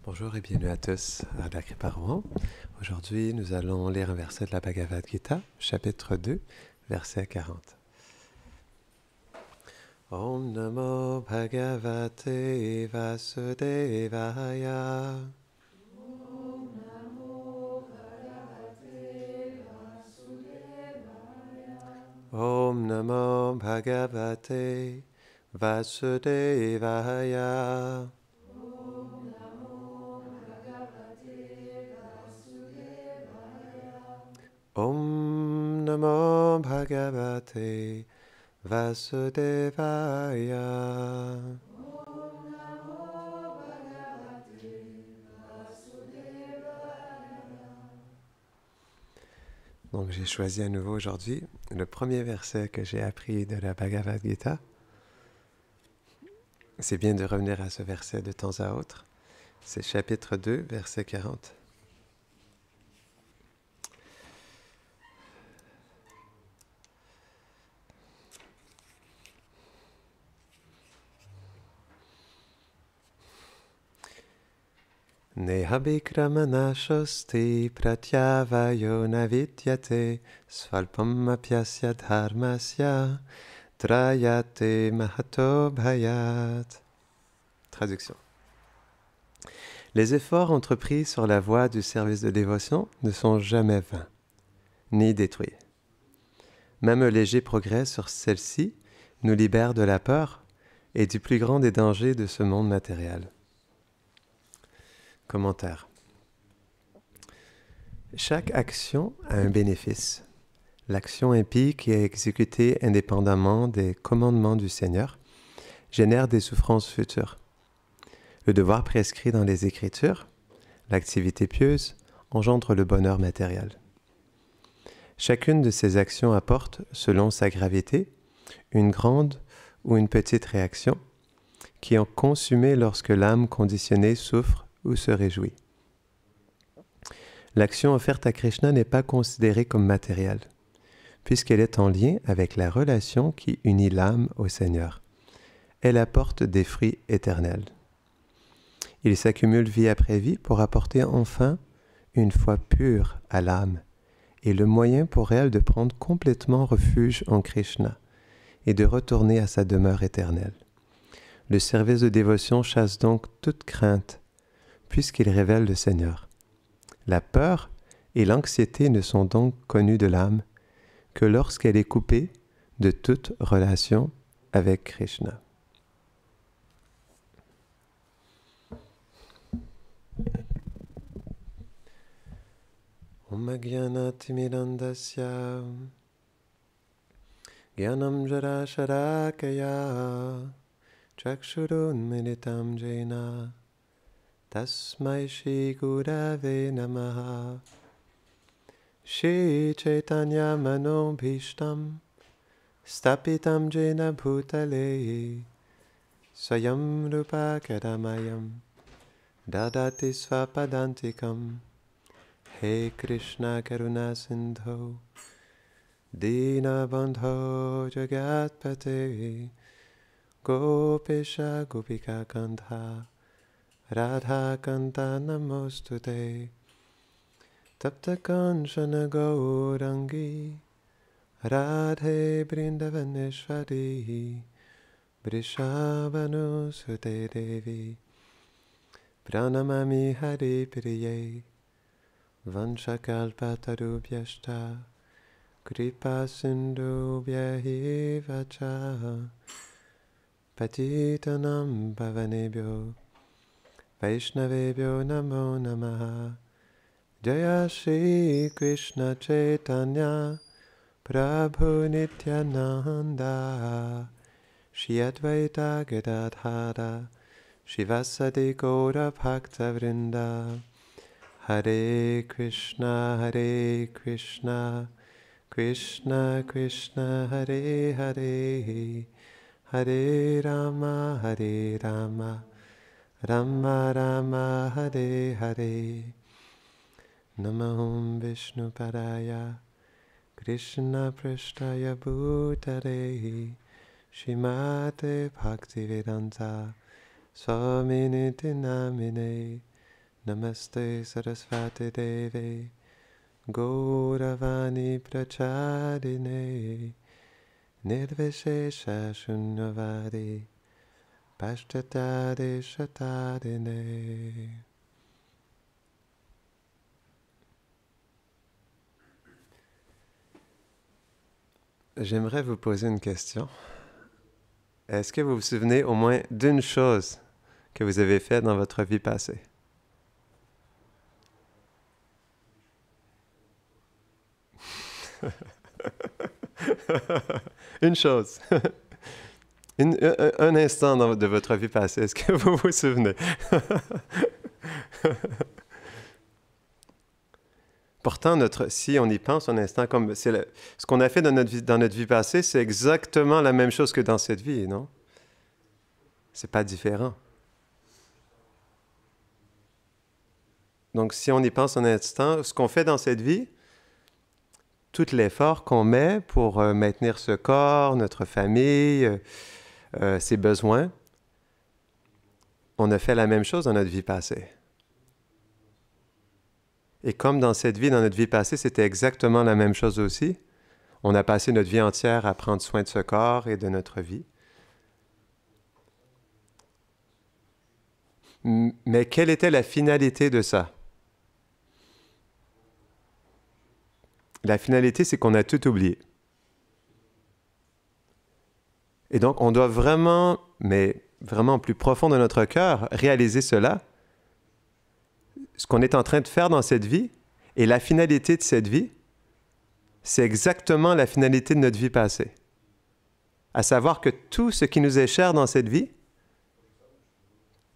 Bonjour et bienvenue à tous à la Kripa Rouen. Aujourd'hui, nous allons lire un verset de la Bhagavad Gita, chapitre 2, verset 40. Om Namo Bhagavate Vasudevaya. Om Namo Bhagavate Vasudevaya. Om Namo Bhagavate Vasudevaya. Donc j'ai choisi à nouveau aujourd'hui le premier verset que j'ai appris de la Bhagavad Gita. C'est bien de revenir à ce verset de temps à autre. C'est chapitre 2, verset 40. Nehabhikramanashosti pratyavayo navidyate svalpam apyasya dharmasya trayate mahato bhayat. Traduction. Les efforts entrepris sur la voie du service de dévotion ne sont jamais vains, ni détruits. Même un léger progrès sur celle-ci nous libère de la peur et du plus grand des dangers de ce monde matériel. Commentaire. Chaque action a un bénéfice. L'action impie qui est exécutée indépendamment des commandements du Seigneur génère des souffrances futures. Le devoir prescrit dans les Écritures, l'activité pieuse, engendre le bonheur matériel. Chacune de ces actions apporte, selon sa gravité, une grande ou une petite réaction qui est consumée lorsque l'âme conditionnée souffre ou se réjouit. L'action offerte à Krishna n'est pas considérée comme matérielle, puisqu'elle est en lien avec la relation qui unit l'âme au Seigneur. Elle apporte des fruits éternels. Il s'accumule vie après vie pour apporter enfin une foi pure à l'âme et le moyen pour elle de prendre complètement refuge en Krishna et de retourner à sa demeure éternelle. Le service de dévotion chasse donc toute crainte, puisqu'il révèle le Seigneur. La peur et l'anxiété ne sont donc connues de l'âme que lorsqu'elle est coupée de toute relation avec Krishna. Om Ajnanatimidandasya Gyanam Jarasharakaya Chakshurunmilitam Jena Tasmai Shri Gurave Namaha Shri Chaitanya Manobhishtam Stapitam Jena Bhutale Swayam Rupa Kadamayam Dadati Svapadantikam He Krishna Karuna Sindho Dina Bandho Jagatpate Gopisha Gopika Kantha Radha Kanta Namostute Tapta Kanchana Gaurangi Radhe Brindavaneshwari Vrishabhanu Sute Devi Pranamami Hari Priye Vanchakalpatarubhyashta Kripa Sindhubhyahi Vacha Patitanam Pavanebhyo Vaishnavebhyo Namo Namaha Jaya Shri Krishna Chaitanya Prabhu Nityananda Shri Advaita Gadadhara Shivasadi Gaura Bhakta Vrinda Hare Krishna Krishna Krishna Hare Hare Hare Rama Rama Rama Hare Hare Namaham Vishnu Padaya Krishna Prasthaya Bhutare Shrimate Bhaktivedanta Swaminiti Namine Namaste Sarasvati Deve Gauravani Prachadine Nirvishesha Shunyavadi Pashtatade Shatadine. J'aimerais vous poser une question. Est-ce que vous vous souvenez au moins d'une chose que vous avez faite dans votre vie passée? Une chose. Un instant de votre vie passée. Est-ce que vous vous souvenez? Pourtant, si on y pense un instant, comme ce qu'on a fait dans notre vie passée, c'est exactement la même chose que dans cette vie, non? C'est pas différent. Donc, si on y pense un instant, ce qu'on fait dans cette vie, tout l'effort qu'on met pour maintenir ce corps, notre famille, ses besoins, on a fait la même chose dans notre vie passée. Et comme dans cette vie, dans notre vie passée, c'était exactement la même chose aussi, on a passé notre vie entière à prendre soin de ce corps et de notre vie. Mais quelle était la finalité de ça? La finalité, c'est qu'on a tout oublié. Et donc, on doit vraiment, mais vraiment au plus profond de notre cœur, réaliser cela. Ce qu'on est en train de faire dans cette vie et la finalité de cette vie, c'est exactement la finalité de notre vie passée. À savoir que tout ce qui nous est cher dans cette vie,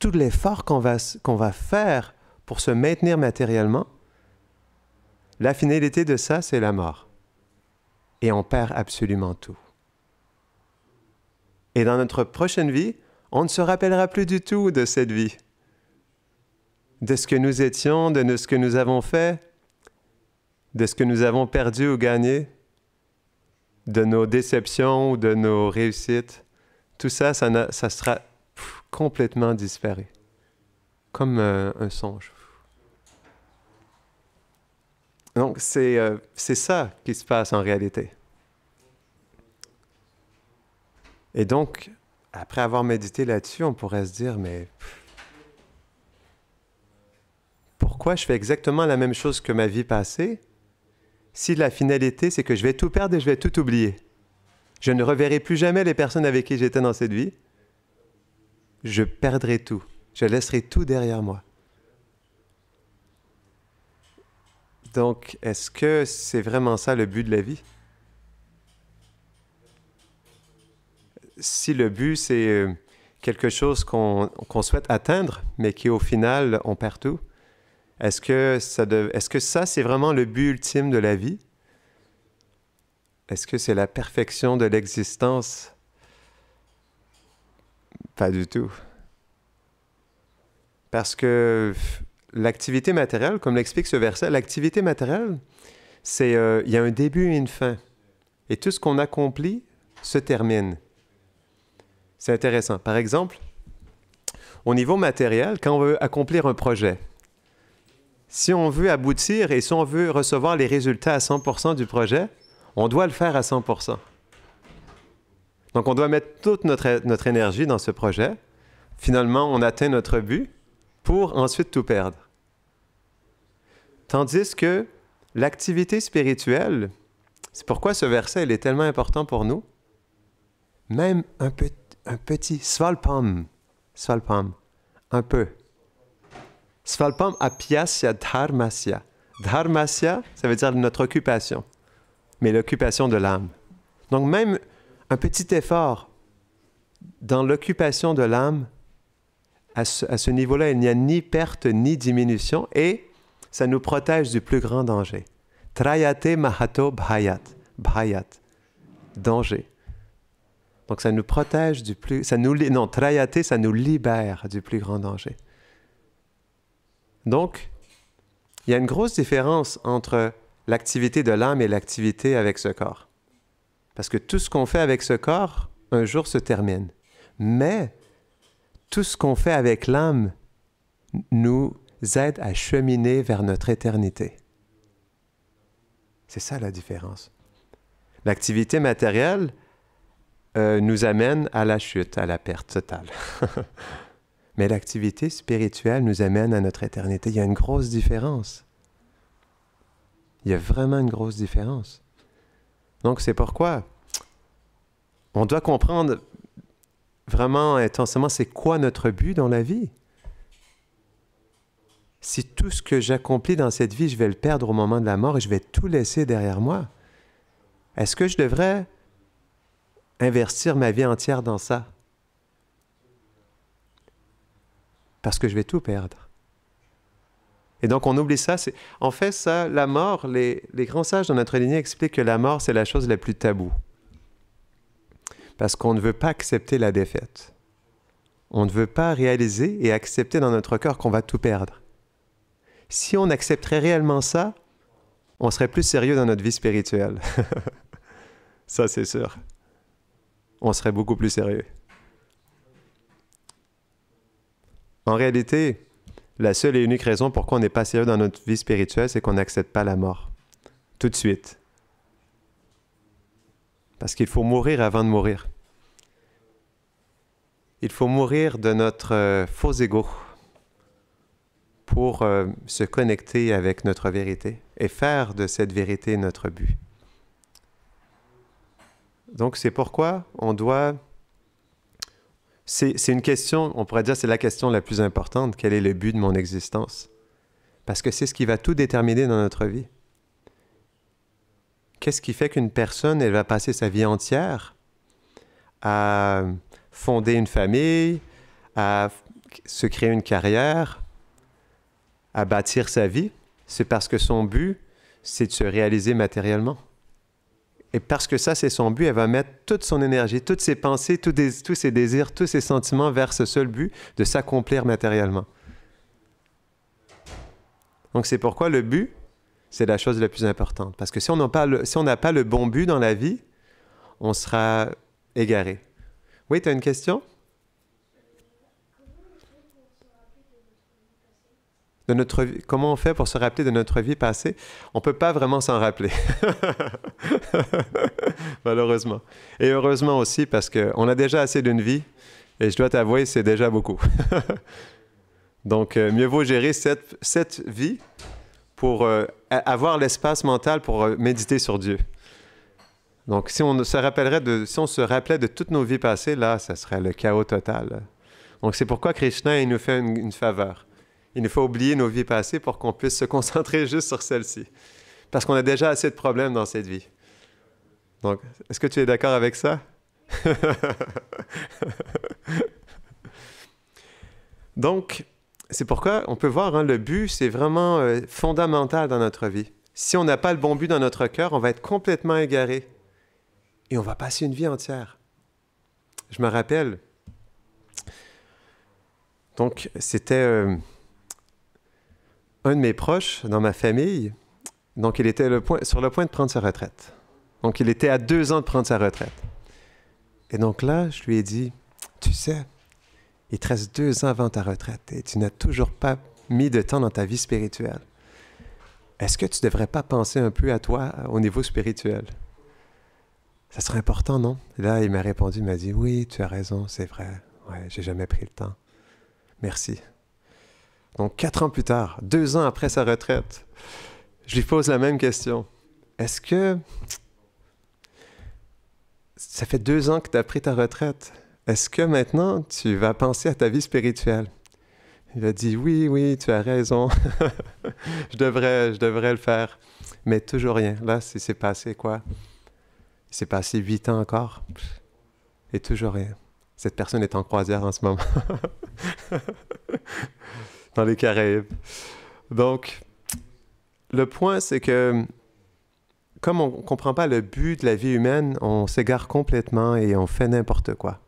tout l'effort qu'on va faire pour se maintenir matériellement, la finalité de ça, c'est la mort. Et on perd absolument tout. Et dans notre prochaine vie, on ne se rappellera plus du tout de cette vie, de ce que nous étions, de ce que nous avons fait, de ce que nous avons perdu ou gagné, de nos déceptions ou de nos réussites. Tout ça, ça sera complètement disparu, comme un songe. Donc, c'est ça qui se passe en réalité. Et donc, après avoir médité là-dessus, on pourrait se dire, mais pourquoi je fais exactement la même chose que ma vie passée si la finalité, c'est que je vais tout perdre et je vais tout oublier? Je ne reverrai plus jamais les personnes avec qui j'étais dans cette vie. Je perdrai tout. Je laisserai tout derrière moi. Donc, est-ce que c'est vraiment ça le but de la vie? Si le but, c'est quelque chose qu'on souhaite atteindre, mais qui au final, on perd tout, est-ce que ça, c'est vraiment le but ultime de la vie? Est-ce que c'est la perfection de l'existence? Pas du tout. Parce que l'activité matérielle, comme l'explique ce verset, l'activité matérielle, c'est il y a un début et une fin. Et tout ce qu'on accomplit se termine. C'est intéressant. Par exemple, au niveau matériel, quand on veut accomplir un projet, si on veut aboutir et si on veut recevoir les résultats à 100% du projet, on doit le faire à 100%. Donc, on doit mettre toute notre énergie dans ce projet. Finalement, on atteint notre but pour ensuite tout perdre. Tandis que l'activité spirituelle, c'est pourquoi ce verset il est tellement important pour nous, même un petit svalpam, un peu. Svalpam apyasya dharmasya. Dharmasya, ça veut dire notre occupation, mais l'occupation de l'âme. Donc même un petit effort dans l'occupation de l'âme, à ce niveau-là, il n'y a ni perte ni diminution et ça nous protège du plus grand danger. Trayate mahato bhayat. Bhayat. Danger. Donc ça nous protège du plus... Trayate, ça nous libère du plus grand danger. Donc, il y a une grosse différence entre l'activité de l'âme et l'activité avec ce corps. Parce que tout ce qu'on fait avec ce corps, un jour se termine. Mais tout ce qu'on fait avec l'âme nous aide à cheminer vers notre éternité. C'est ça la différence. L'activité matérielle nous amène à la chute, à la perte totale. Mais l'activité spirituelle nous amène à notre éternité. Il y a une grosse différence. Il y a vraiment une grosse différence. Donc c'est pourquoi on doit comprendre vraiment intensément c'est quoi notre but dans la vie. Si tout ce que j'accomplis dans cette vie, je vais le perdre au moment de la mort et je vais tout laisser derrière moi, est-ce que je devrais investir ma vie entière dans ça? Parce que je vais tout perdre. Et donc on oublie ça. En fait, ça, la mort, les grands sages dans notre lignée expliquent que la mort, c'est la chose la plus taboue. Parce qu'on ne veut pas accepter la défaite. On ne veut pas réaliser et accepter dans notre cœur qu'on va tout perdre. Si on accepterait réellement ça, on serait plus sérieux dans notre vie spirituelle. Ça, c'est sûr. On serait beaucoup plus sérieux. En réalité, la seule et unique raison pourquoi on n'est pas sérieux dans notre vie spirituelle, c'est qu'on n'accepte pas la mort. Tout de suite. Parce qu'il faut mourir avant de mourir. Il faut mourir de notre faux ego pour se connecter avec notre vérité et faire de cette vérité notre but. Donc c'est pourquoi on doit... C'est une question, on pourrait dire c'est la question la plus importante, quel est le but de mon existence? Parce que c'est ce qui va tout déterminer dans notre vie. Qu'est-ce qui fait qu'une personne, elle va passer sa vie entière à fonder une famille, à se créer une carrière, à bâtir sa vie? C'est parce que son but, c'est de se réaliser matériellement. Et parce que ça, c'est son but, elle va mettre toute son énergie, toutes ses pensées, tous ses désirs, tous ses sentiments vers ce seul but de s'accomplir matériellement. Donc c'est pourquoi le but, c'est la chose la plus importante. Parce que si on n'a pas le bon but dans la vie, on sera égaré. Oui, tu as une question? De notre vie, comment on fait pour se rappeler de notre vie passée? On ne peut pas vraiment s'en rappeler. Malheureusement. Et heureusement aussi parce qu'on a déjà assez d'une vie et je dois t'avouer, c'est déjà beaucoup. Donc, mieux vaut gérer cette vie pour avoir l'espace mental pour méditer sur Dieu. Donc, si on se rappelait de toutes nos vies passées, là, ça serait le chaos total. Donc, c'est pourquoi Krishna, il nous fait une faveur. Il nous faut oublier nos vies passées pour qu'on puisse se concentrer juste sur celle-ci. Parce qu'on a déjà assez de problèmes dans cette vie. Donc, est-ce que tu es d'accord avec ça? Donc, c'est pourquoi on peut voir, le but, c'est vraiment fondamental dans notre vie. Si on n'a pas le bon but dans notre cœur, on va être complètement égaré. Et on va passer une vie entière. Je me rappelle. Donc, c'était... un de mes proches dans ma famille, donc il était sur le point de prendre sa retraite. Donc il était à 2 ans de prendre sa retraite. Et donc là, je lui ai dit, tu sais, il te reste 2 ans avant ta retraite et tu n'as toujours pas mis de temps dans ta vie spirituelle. Est-ce que tu ne devrais pas penser un peu à toi au niveau spirituel? Ça serait important, non? Et là, il m'a répondu, il m'a dit, oui, tu as raison, c'est vrai. Ouais, j'ai jamais pris le temps. Merci. Donc, 4 ans plus tard, 2 ans après sa retraite, je lui pose la même question. Est-ce que ça fait 2 ans que tu as pris ta retraite? Est-ce que maintenant, tu vas penser à ta vie spirituelle? Il a dit, oui, tu as raison. je devrais le faire. Mais toujours rien. Là, c'est passé quoi? Il s'est passé 8 ans encore. Et toujours rien. Cette personne est en croisière en ce moment. Dans les Caraïbes. Donc, le point, c'est que comme on ne comprend pas le but de la vie humaine, on s'égare complètement et on fait n'importe quoi.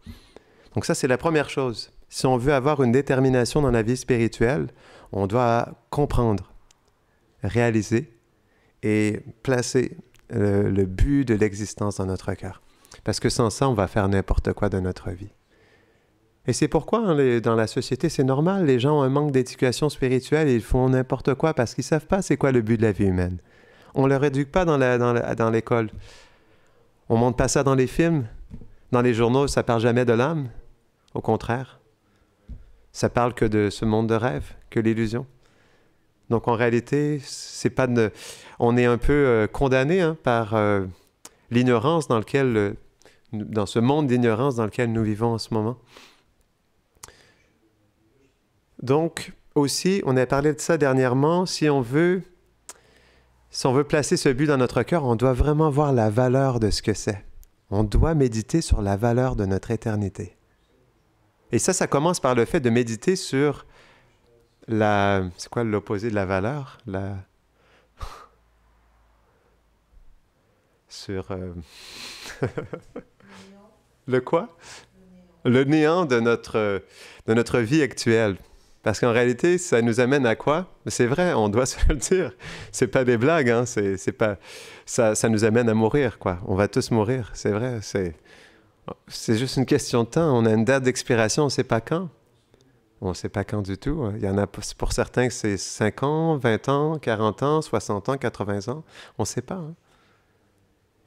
Donc ça, c'est la première chose. Si on veut avoir une détermination dans la vie spirituelle, on doit comprendre, réaliser et placer le but de l'existence dans notre cœur. Parce que sans ça, on va faire n'importe quoi de notre vie. Et c'est pourquoi dans la société, c'est normal, les gens ont un manque d'éducation spirituelle et ils font n'importe quoi parce qu'ils ne savent pas c'est quoi le but de la vie humaine. On ne leur éduque pas dans l'école. On ne montre pas ça dans les films. Dans les journaux, ça ne parle jamais de l'âme. Au contraire. Ça parle que de ce monde de rêve, que l'illusion. Donc en réalité, c'est pas on est un peu condamné par l'ignorance dans ce monde d'ignorance dans lequel nous vivons en ce moment. Donc aussi, on a parlé de ça dernièrement, si on veut placer ce but dans notre cœur, on doit vraiment voir la valeur de ce que c'est. On doit méditer sur la valeur de notre éternité. Et ça commence par le fait de méditer sur c'est quoi l'opposé de la valeur? Sur... Le quoi? Le néant de notre vie actuelle. Parce qu'en réalité, ça nous amène à quoi? C'est vrai, on doit se le dire. C'est pas des blagues, hein? C'est pas... ça nous amène à mourir, quoi. On va tous mourir, c'est vrai. C'est juste une question de temps. On a une date d'expiration, on ne sait pas quand. On ne sait pas quand du tout. Il y en a pour certains que c'est 5 ans, 20 ans, 40 ans, 60 ans, 80 ans. On ne sait pas. Hein?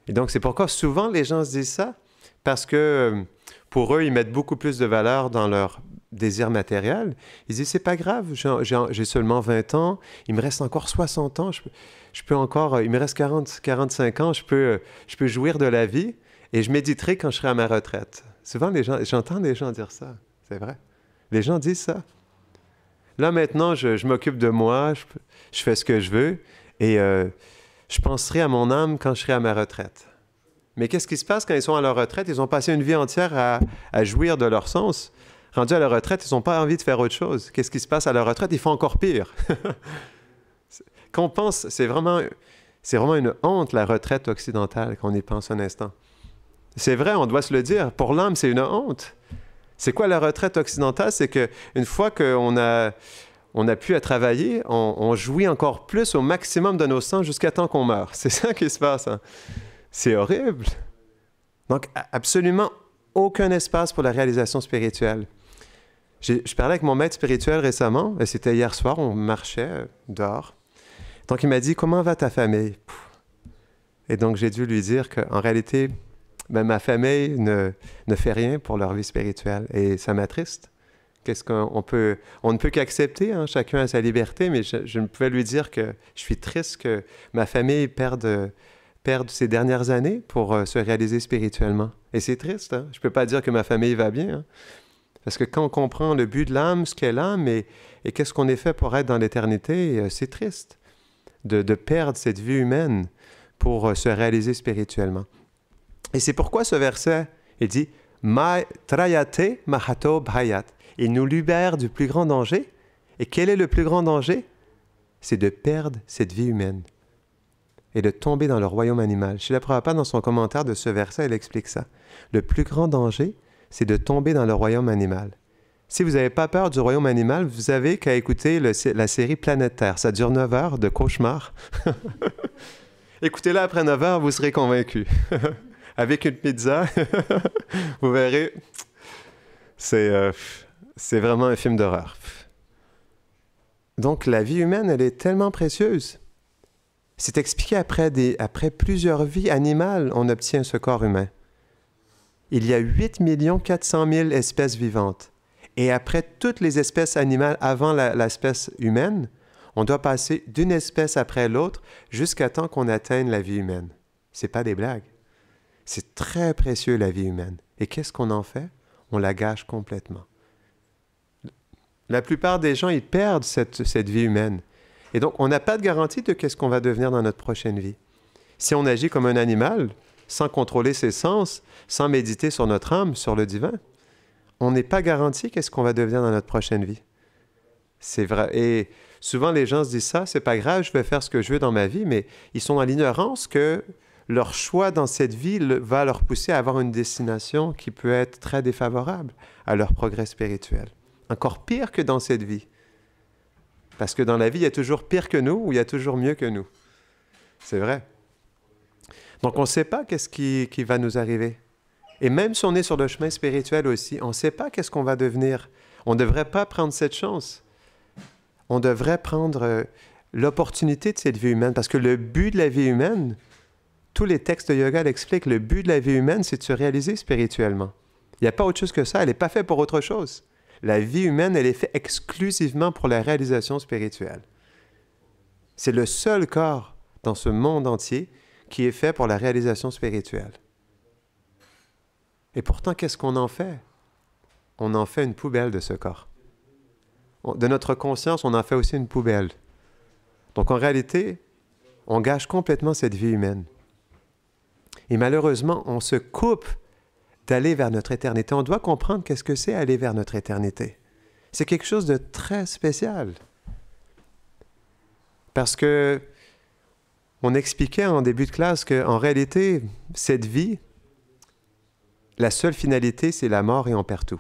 Et donc, c'est pourquoi souvent les gens se disent ça, parce que pour eux, ils mettent beaucoup plus de valeur dans leur désir matériel. Ils disent, c'est pas grave, j'ai seulement 20 ans, il me reste encore 60 ans, je peux encore, il me reste 45 ans, je peux jouir de la vie et je méditerai quand je serai à ma retraite. Souvent, j'entends des gens dire ça, c'est vrai. Les gens disent ça. Là, maintenant, je m'occupe de moi, je fais ce que je veux et je penserai à mon âme quand je serai à ma retraite. Mais qu'est-ce qui se passe quand ils sont à leur retraite? Ils ont passé une vie entière à jouir de leur sens. Rendus à leur retraite, ils n'ont pas envie de faire autre chose. Qu'est-ce qui se passe à leur retraite? Ils font encore pire. Quand on pense, c'est vraiment une honte, la retraite occidentale, quand on y pense un instant. C'est vrai, on doit se le dire. Pour l'âme, c'est une honte. C'est quoi la retraite occidentale? C'est qu'une fois qu'on a pu travailler, on jouit encore plus au maximum de nos sens jusqu'à temps qu'on meurt. C'est ça qui se passe. Hein? C'est horrible. Donc, absolument aucun espace pour la réalisation spirituelle. Je parlais avec mon maître spirituel récemment, et c'était hier soir, on marchait dehors. Donc, il m'a dit, comment va ta famille? Et donc, j'ai dû lui dire qu'en réalité, ma famille ne fait rien pour leur vie spirituelle. Et ça m'attriste. On ne peut qu'accepter, hein, chacun a sa liberté, mais je ne pouvais lui dire que je suis triste que ma famille perde ses dernières années pour se réaliser spirituellement. Et c'est triste, hein? Je ne peux pas dire que ma famille va bien, hein? Parce que quand on comprend le but de l'âme, ce qu'est l'âme, et qu'est-ce qu'on est fait pour être dans l'éternité, c'est triste de perdre cette vie humaine pour se réaliser spirituellement. Et c'est pourquoi ce verset, il dit « Ma trayate mahato bhayat ». Il nous libère du plus grand danger. Et quel est le plus grand danger? C'est de perdre cette vie humaine et de tomber dans le royaume animal. Srila Prabhupada, dans son commentaire de ce verset, il explique ça. Le plus grand danger, c'est de tomber dans le royaume animal. Si vous n'avez pas peur du royaume animal, vous avez qu'à écouter la série Planète Terre. Ça dure 9 heures de cauchemar. Écoutez-la après 9 heures, vous serez convaincu. Avec une pizza, vous verrez, c'est vraiment un film d'horreur. Donc la vie humaine, elle est tellement précieuse. C'est expliqué après plusieurs vies animales, on obtient ce corps humain. Il y a 8 400 000 espèces vivantes. Et après toutes les espèces animales avant l'espèce humaine, on doit passer d'une espèce après l'autre jusqu'à temps qu'on atteigne la vie humaine. C'est pas des blagues. C'est très précieux, la vie humaine. Et qu'est-ce qu'on en fait? On la gâche complètement. La plupart des gens, ils perdent cette vie humaine. Et donc, on n'a pas de garantie de qu'est-ce qu'on va devenir dans notre prochaine vie. Si on agit comme un animal, sans contrôler ses sens, sans méditer sur notre âme, sur le divin, on n'est pas garanti qu'est-ce qu'on va devenir dans notre prochaine vie. C'est vrai. Et souvent, les gens se disent ça, c'est pas grave, je vais faire ce que je veux dans ma vie, mais ils sont dans l'ignorance que leur choix dans cette vie va leur pousser à avoir une destination qui peut être très défavorable à leur progrès spirituel. Encore pire que dans cette vie. Parce que dans la vie, il y a toujours pire que nous ou il y a toujours mieux que nous. C'est vrai. Donc, on ne sait pas qu'est-ce qui va nous arriver. Et même si on est sur le chemin spirituel aussi, on ne sait pas qu'est-ce qu'on va devenir. On ne devrait pas prendre cette chance. On devrait prendre l'opportunité de cette vie humaine, parce que le but de la vie humaine, tous les textes de yoga l'expliquent, le but de la vie humaine, c'est de se réaliser spirituellement. Il n'y a pas autre chose que ça, elle n'est pas faite pour autre chose. La vie humaine, elle est faite exclusivement pour la réalisation spirituelle. C'est le seul corps dans ce monde entier qui est fait pour la réalisation spirituelle. Et pourtant, qu'est-ce qu'on en fait? On en fait une poubelle de ce corps. De notre conscience, on en fait aussi une poubelle. Donc en réalité, on gâche complètement cette vie humaine. Et malheureusement, on se coupe d'aller vers notre éternité. On doit comprendre qu'est-ce que c'est aller vers notre éternité. C'est quelque chose de très spécial. Parce que on expliquait en début de classe qu'en réalité, cette vie, la seule finalité, c'est la mort et on perd tout.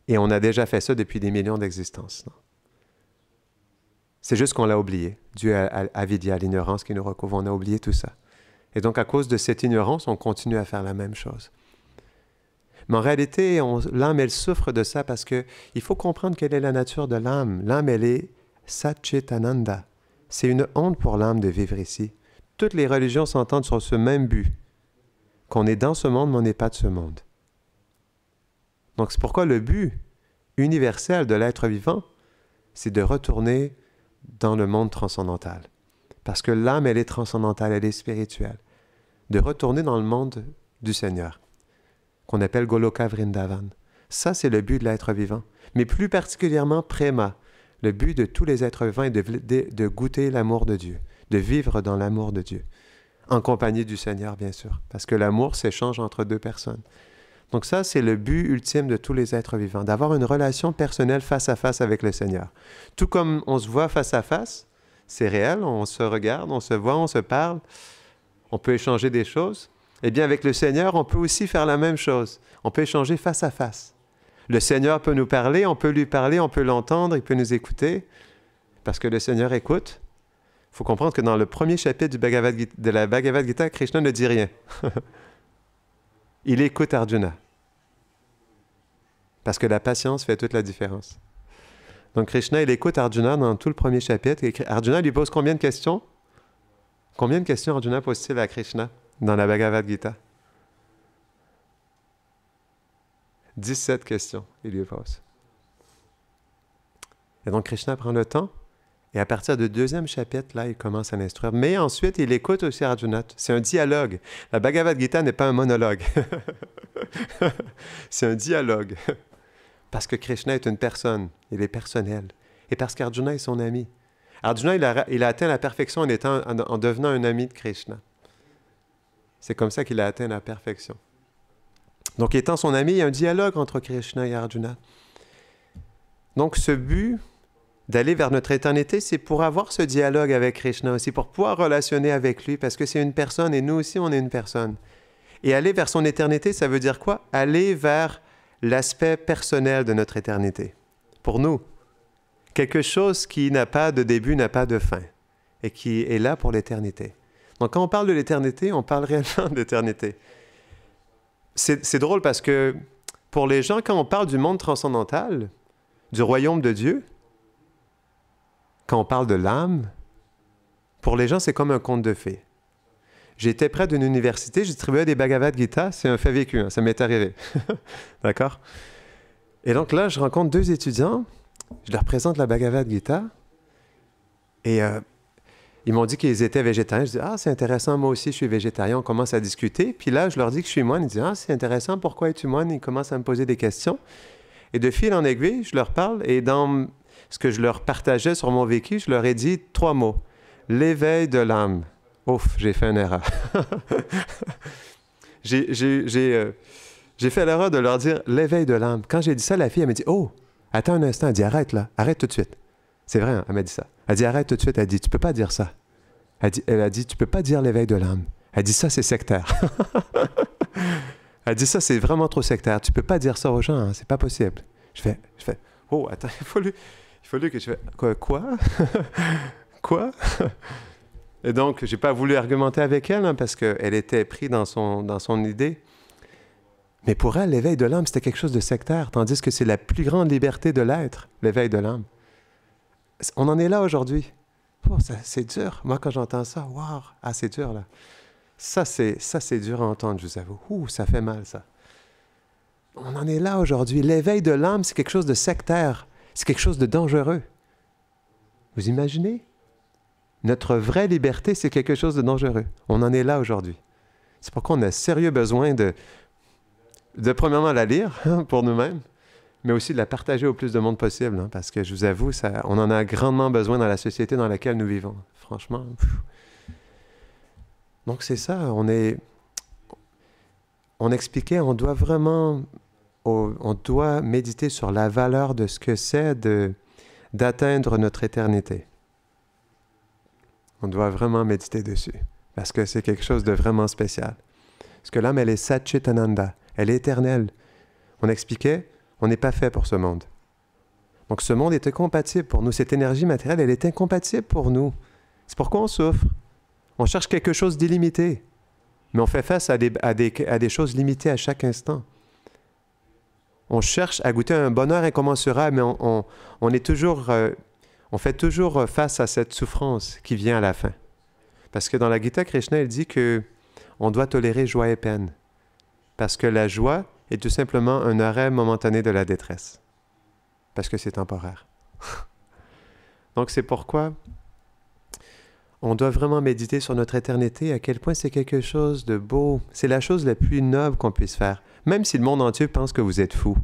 Et on a déjà fait ça depuis des millions d'existences. C'est juste qu'on l'a oublié, dû à Vidya, l'ignorance qui nous recouvre. On a oublié tout ça. Et donc, à cause de cette ignorance, on continue à faire la même chose. Mais en réalité, l'âme, elle souffre de ça parce qu'il faut comprendre quelle est la nature de l'âme. L'âme, elle est Satchitananda. C'est une honte pour l'âme de vivre ici. Toutes les religions s'entendent sur ce même but, qu'on est dans ce monde, mais on n'est pas de ce monde. Donc, c'est pourquoi le but universel de l'être vivant, c'est de retourner dans le monde transcendantal. Parce que l'âme, elle est transcendantale, elle est spirituelle. De retourner dans le monde du Seigneur, qu'on appelle Goloka Vrindavan. Ça, c'est le but de l'être vivant. Mais plus particulièrement Prema. Le but de tous les êtres vivants est de goûter l'amour de Dieu, de vivre dans l'amour de Dieu, en compagnie du Seigneur, bien sûr, parce que l'amour s'échange entre deux personnes. Donc ça, c'est le but ultime de tous les êtres vivants, d'avoir une relation personnelle face à face avec le Seigneur. Tout comme on se voit face à face, c'est réel, on se regarde, on se voit, on se parle, on peut échanger des choses. Eh bien, avec le Seigneur, on peut aussi faire la même chose. On peut échanger face à face. Le Seigneur peut nous parler, on peut lui parler, on peut l'entendre, il peut nous écouter, parce que le Seigneur écoute. Il faut comprendre que dans le premier chapitre de la Bhagavad Gita, Krishna ne dit rien. Il écoute Arjuna. Parce que la patience fait toute la différence. Donc Krishna, il écoute Arjuna dans tout le premier chapitre. Et Arjuna lui pose combien de questions? Combien de questions Arjuna pose-t-il à Krishna dans la Bhagavad Gita? 17 questions, il lui pose. Et donc Krishna prend le temps, et à partir du deuxième chapitre, là, il commence à l'instruire. Mais ensuite, il écoute aussi Arjuna. C'est un dialogue. La Bhagavad Gita n'est pas un monologue. C'est un dialogue. Parce que Krishna est une personne, il est personnel. Et parce qu'Arjuna est son ami. Arjuna, il a atteint la perfection en devenant un ami de Krishna. C'est comme ça qu'il a atteint la perfection. Donc, étant son ami, il y a un dialogue entre Krishna et Arjuna. Donc, ce but d'aller vers notre éternité, c'est pour avoir ce dialogue avec Krishna aussi, pour pouvoir relationner avec lui, parce que c'est une personne et nous aussi, on est une personne. Et aller vers son éternité, ça veut dire quoi? Aller vers l'aspect personnel de notre éternité. Pour nous, quelque chose qui n'a pas de début, n'a pas de fin, et qui est là pour l'éternité. Donc, quand on parle de l'éternité, on parle réellement d'éternité. C'est drôle parce que pour les gens, quand on parle du monde transcendantal, du royaume de Dieu, quand on parle de l'âme, pour les gens, c'est comme un conte de fées. J'étais près d'une université, je distribuais des Bhagavad Gita, c'est un fait vécu, hein, ça m'est arrivé. D'accord? Et donc là, je rencontre deux étudiants, je leur présente la Bhagavad Gita, et ils m'ont dit qu'ils étaient végétariens. Je dis, ah, c'est intéressant, moi aussi, je suis végétarien. On commence à discuter. Puis là, je leur dis que je suis moine. Ils disent, ah, c'est intéressant, pourquoi es-tu moine? Ils commencent à me poser des questions. Et de fil en aiguille, je leur parle. Et dans ce que je leur partageais sur mon vécu, je leur ai dit 3 mots. L'éveil de l'âme. Ouf, j'ai fait une erreur. J'ai fait l'erreur de leur dire l'éveil de l'âme. Quand j'ai dit ça, la fille, elle m'a dit, oh, attends un instant. Elle dit, arrête là, arrête tout de suite. C'est vrai, hein? Elle m'a dit ça. Elle dit, arrête tout de suite. Elle dit, tu peux pas dire ça. Elle a dit, tu peux pas dire l'éveil de l'âme. Elle dit, ça, c'est sectaire. Elle dit, ça, c'est vraiment trop sectaire. Tu peux pas dire ça aux gens, hein? C'est pas possible. Je fais, oh, attends, il faut que je fais, quoi? Quoi? Et donc, j'ai pas voulu argumenter avec elle, hein, parce qu'elle était prise dans son idée. Mais pour elle, l'éveil de l'âme, c'était quelque chose de sectaire, tandis que c'est la plus grande liberté de l'être, l'éveil de l'âme. On en est là aujourd'hui. Oh, c'est dur. Moi, quand j'entends ça, waouh, ah, c'est dur, là. Ça, c'est dur à entendre, je vous avoue. Ouh, ça fait mal, ça. On en est là aujourd'hui. L'éveil de l'âme, c'est quelque chose de sectaire. C'est quelque chose de dangereux. Vous imaginez? Notre vraie liberté, c'est quelque chose de dangereux. On en est là aujourd'hui. C'est pourquoi on a sérieux besoin de premièrement la lire pour nous-mêmes, mais aussi de la partager au plus de monde possible, hein, parce que je vous avoue, on en a grandement besoin dans la société dans laquelle nous vivons. Franchement. Donc c'est ça, on expliquait, on doit méditer sur la valeur de ce que c'est d'atteindre notre éternité. On doit vraiment méditer dessus, parce que c'est quelque chose de vraiment spécial. Parce que l'âme, elle est Satchitananda, elle est éternelle. On expliquait, on n'est pas fait pour ce monde. Donc ce monde est incompatible pour nous. Cette énergie matérielle, elle est incompatible pour nous. C'est pourquoi on souffre. On cherche quelque chose d'illimité. Mais on fait face à des choses limitées à chaque instant. On cherche à goûter un bonheur incommensurable, mais on fait toujours face à cette souffrance qui vient à la fin. Parce que dans la Gita, Krishna, il dit qu'on doit tolérer joie et peine. Parce que la joie est tout simplement un arrêt momentané de la détresse. Parce que c'est temporaire. Donc c'est pourquoi on doit vraiment méditer sur notre éternité, à quel point c'est quelque chose de beau. C'est la chose la plus noble qu'on puisse faire. Même si le monde entier pense que vous êtes fou.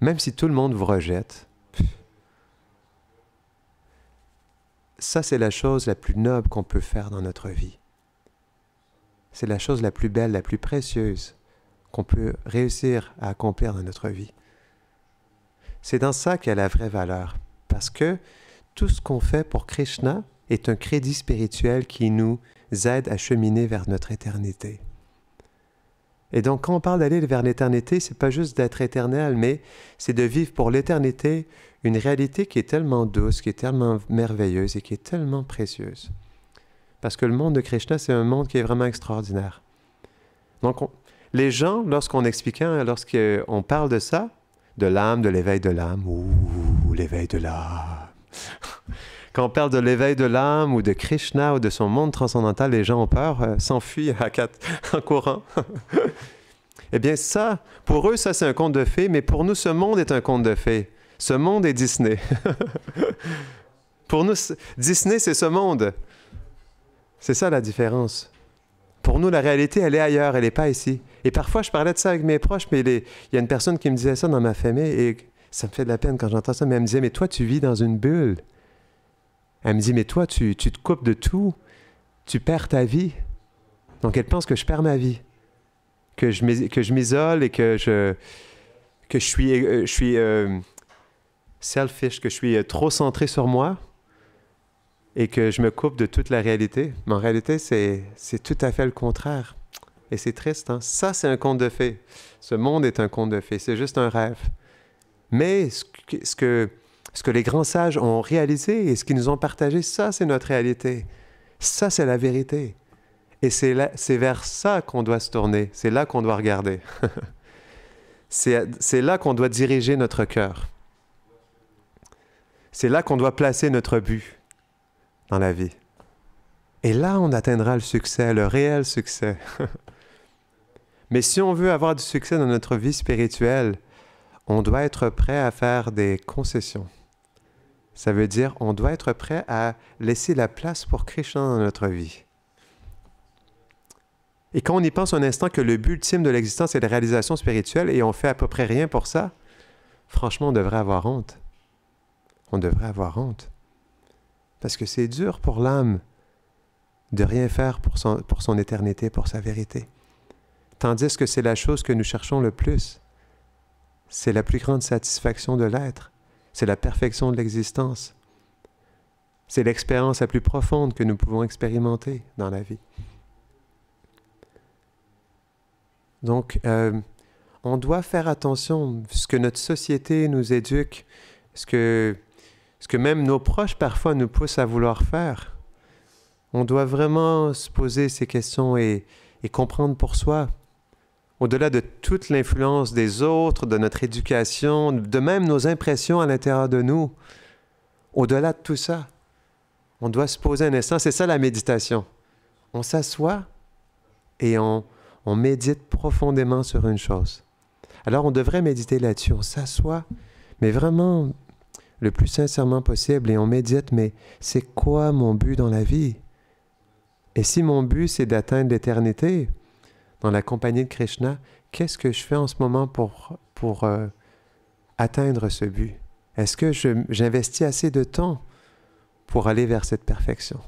Même si tout le monde vous rejette. Ça, c'est la chose la plus noble qu'on peut faire dans notre vie. C'est la chose la plus belle, la plus précieuse qu'on peut réussir à accomplir dans notre vie. C'est dans ça qu'il y a la vraie valeur. Parce que tout ce qu'on fait pour Krishna est un crédit spirituel qui nous aide à cheminer vers notre éternité. Et donc, quand on parle d'aller vers l'éternité, c'est pas juste d'être éternel, mais c'est de vivre pour l'éternité une réalité qui est tellement douce, qui est tellement merveilleuse et qui est tellement précieuse. Parce que le monde de Krishna, c'est un monde qui est vraiment extraordinaire. Donc, les gens, lorsqu'on parle de ça, de l'âme, de l'éveil de l'âme, ouh, l'éveil de l'âme. Quand on parle de l'éveil de l'âme ou de Krishna ou de son monde transcendantal, les gens ont peur, s'enfuient en courant. Eh bien ça, pour eux, ça c'est un conte de fées, mais pour nous, ce monde est un conte de fées. Ce monde est Disney. Pour nous, Disney, c'est ce monde. C'est ça la différence. Pour nous, la réalité, elle est ailleurs, elle n'est pas ici. Et parfois, je parlais de ça avec mes proches, mais il y a une personne qui me disait ça dans ma famille, et ça me fait de la peine quand j'entends ça, mais elle me disait, mais toi, tu vis dans une bulle. Elle me dit, mais toi, tu te coupes de tout, tu perds ta vie. Donc, elle pense que je perds ma vie, que je m'isole et que je suis selfish, que je suis trop centré sur moi et que je me coupe de toute la réalité. Mais en réalité, c'est tout à fait le contraire. Et c'est triste, hein? Ça, c'est un conte de fées. Ce monde est un conte de fées, c'est juste un rêve. Mais ce que les grands sages ont réalisé et ce qu'ils nous ont partagé, ça, c'est notre réalité. Ça, c'est la vérité. Et c'est vers ça qu'on doit se tourner. C'est là qu'on doit regarder. C'est là qu'on doit diriger notre cœur. C'est là qu'on doit placer notre but dans la vie. Et là, on atteindra le succès, le réel succès. Mais si on veut avoir du succès dans notre vie spirituelle, on doit être prêt à faire des concessions. Ça veut dire on doit être prêt à laisser la place pour Krishna dans notre vie. Et quand on y pense un instant que le but ultime de l'existence est la réalisation spirituelle et on fait à peu près rien pour ça, franchement, on devrait avoir honte. On devrait avoir honte. Parce que c'est dur pour l'âme de rien faire pour son éternité, pour sa vérité. Tandis que c'est la chose que nous cherchons le plus. C'est la plus grande satisfaction de l'être. C'est la perfection de l'existence. C'est l'expérience la plus profonde que nous pouvons expérimenter dans la vie. Donc, on doit faire attention à ce que notre société nous éduque, ce que même nos proches parfois nous poussent à vouloir faire. On doit vraiment se poser ces questions et comprendre pour soi au-delà de toute l'influence des autres, de notre éducation, de même nos impressions à l'intérieur de nous, au-delà de tout ça, on doit se poser un instant. C'est ça la méditation. On s'assoit et on médite profondément sur une chose. Alors on devrait méditer là-dessus. On s'assoit, mais vraiment le plus sincèrement possible, et on médite, mais c'est quoi mon but dans la vie? Et si mon but, c'est d'atteindre l'éternité dans la compagnie de Krishna, qu'est-ce que je fais en ce moment pour atteindre ce but? Est-ce que j'investis assez de temps pour aller vers cette perfection?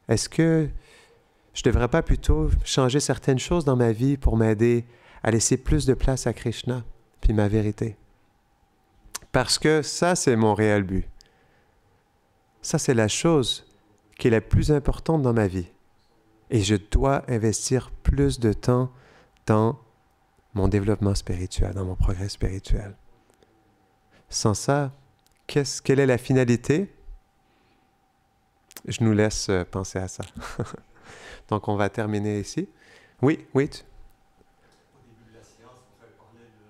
Est-ce que je ne devrais pas plutôt changer certaines choses dans ma vie pour m'aider à laisser plus de place à Krishna, puis ma vérité? Parce que ça, c'est mon réel but. Ça, c'est la chose qui est la plus importante dans ma vie. Et je dois investir plus de temps dans mon développement spirituel, dans mon progrès spirituel. Sans ça, quelle est la finalité? Je nous laisse penser à ça. Donc, on va terminer ici. Oui, oui. Au début de la séance, vous avez parlé du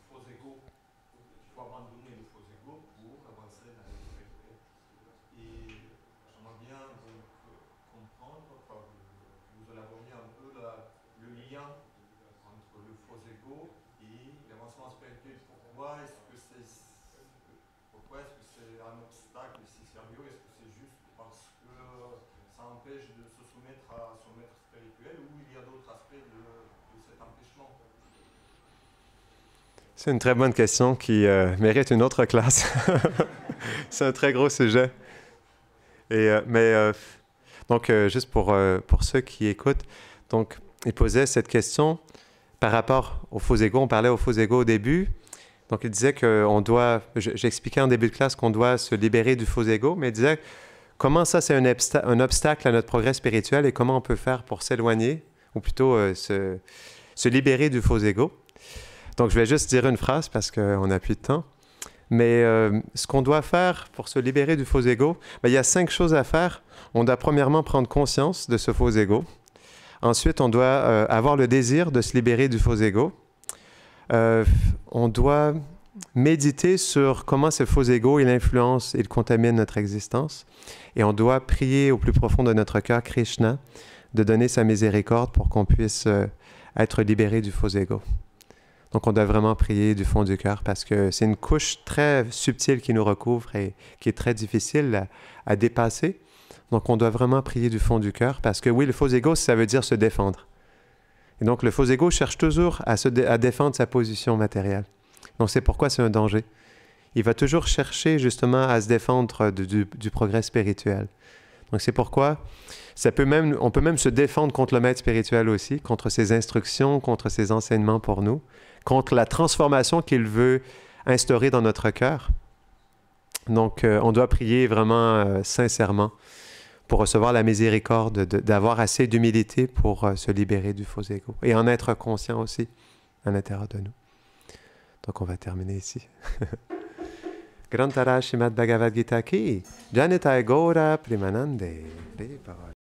faux ego. Il faut abandonner le faux ego pour avancer dans la spiritualité. Et j'aimerais bien donc comprendre, enfin, vous élaboriez un peu le lien entre le faux ego et l'avancement spirituel. Pourquoi est-ce que c'est un obstacle si sérieux? Est-ce que c'est juste parce que ça empêche de se soumettre à son maître spirituel, ou il y a d'autres aspects de cet empêchement? C'est une très bonne question qui mérite une autre classe. C'est un très gros sujet. Donc, juste pour ceux qui écoutent, donc, il posait cette question par rapport au faux ego. On parlait au faux ego au début. Donc, il disait qu'on doit, j'expliquais en début de classe qu'on doit se libérer du faux ego, mais il disait comment ça, c'est un obstacle à notre progrès spirituel et comment on peut faire pour s'éloigner, ou plutôt se libérer du faux ego. Donc, je vais juste dire une phrase parce qu'on n'a plus de temps. Mais ce qu'on doit faire pour se libérer du faux ego, il y a 5 choses à faire. On doit premièrement prendre conscience de ce faux ego. Ensuite, on doit avoir le désir de se libérer du faux ego. On doit méditer sur comment ce faux ego, il influence, il contamine notre existence. Et on doit prier au plus profond de notre cœur Krishna de donner sa miséricorde pour qu'on puisse être libéré du faux ego. Donc, on doit vraiment prier du fond du cœur parce que c'est une couche très subtile qui nous recouvre et qui est très difficile à dépasser. Donc, on doit vraiment prier du fond du cœur parce que oui, le faux ego, ça veut dire se défendre. Et donc, le faux ego cherche toujours à défendre sa position matérielle. Donc, c'est pourquoi c'est un danger. Il va toujours chercher justement à se défendre du progrès spirituel. Donc, c'est pourquoi on peut même se défendre contre le maître spirituel aussi, contre ses instructions, contre ses enseignements pour nous, contre la transformation qu'il veut instaurer dans notre cœur. Donc, on doit prier vraiment sincèrement pour recevoir la miséricorde, d'avoir assez d'humilité pour se libérer du faux ego et en être conscient aussi à l'intérieur de nous. Donc, on va terminer ici. Grantara Srimad Bhagavad Gita ki Janitai Gaura Primanande.